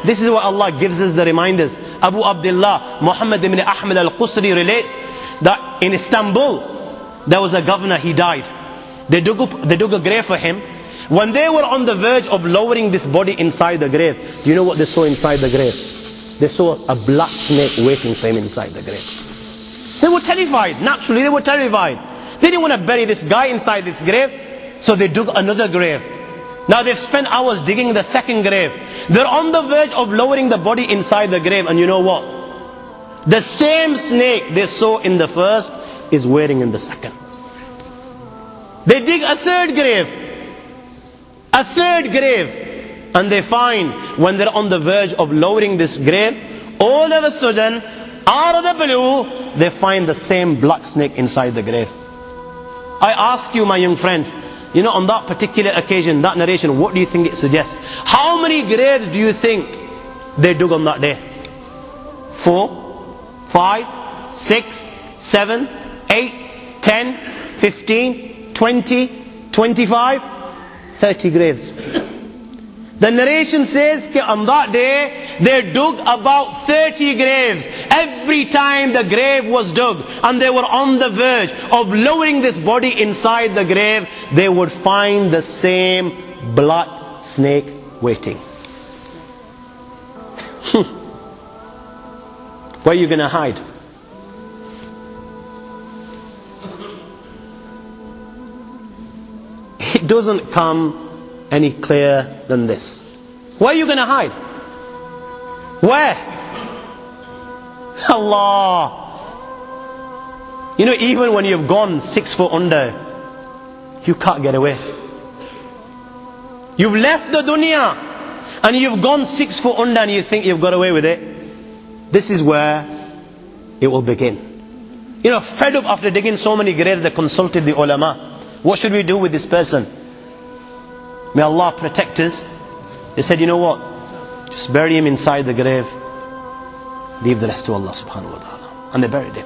This is what Allah gives us the reminders. Abu Abdullah Muhammad ibn Ahmad al-Qusri relates that in Istanbul there was a governor, he died. They dug a grave for him. When they were on the verge of lowering this body inside the grave, do you know what they saw inside the grave? They saw a black snake waiting for him inside the grave. They were terrified. Naturally they were terrified. They didn't want to bury this guy inside this grave, so they dug another grave. Now they've spent hours digging the second grave. They're on the verge of lowering the body inside the grave, and you know what? The same snake they saw in the first is waiting in the second. They dig a third grave. A third grave. And they find, when they're on the verge of lowering this grave, all of a sudden, out of the blue, they find the same black snake inside the grave. I ask you, my young friends, you know, on that particular occasion, that narration, what do you think it suggests? How many graves do you think they dug on that day? 4, 5, 6, 7, 8, 10, 15, 20, 25, 30 graves. The narration says that on that day they dug about 30 graves. Every time the grave was dug and they were on the verge of lowering this body inside the grave, they would find the same black snake waiting. Where are you going to hide? It doesn't come any clearer than this. Where are you going to hide? Where? Allah. You know, even when you've gone 6 foot under, you can't get away. You've left the dunya and you've gone 6 foot under and you think you've got away with it. This is where it will begin. You know, fed up after digging so many graves, they consulted the ulama. What should we do with this person? May Allah protect us. They said, you know what? Just bury him inside the grave. Leave the rest to Allah subhanahu wa ta'ala. And they buried him.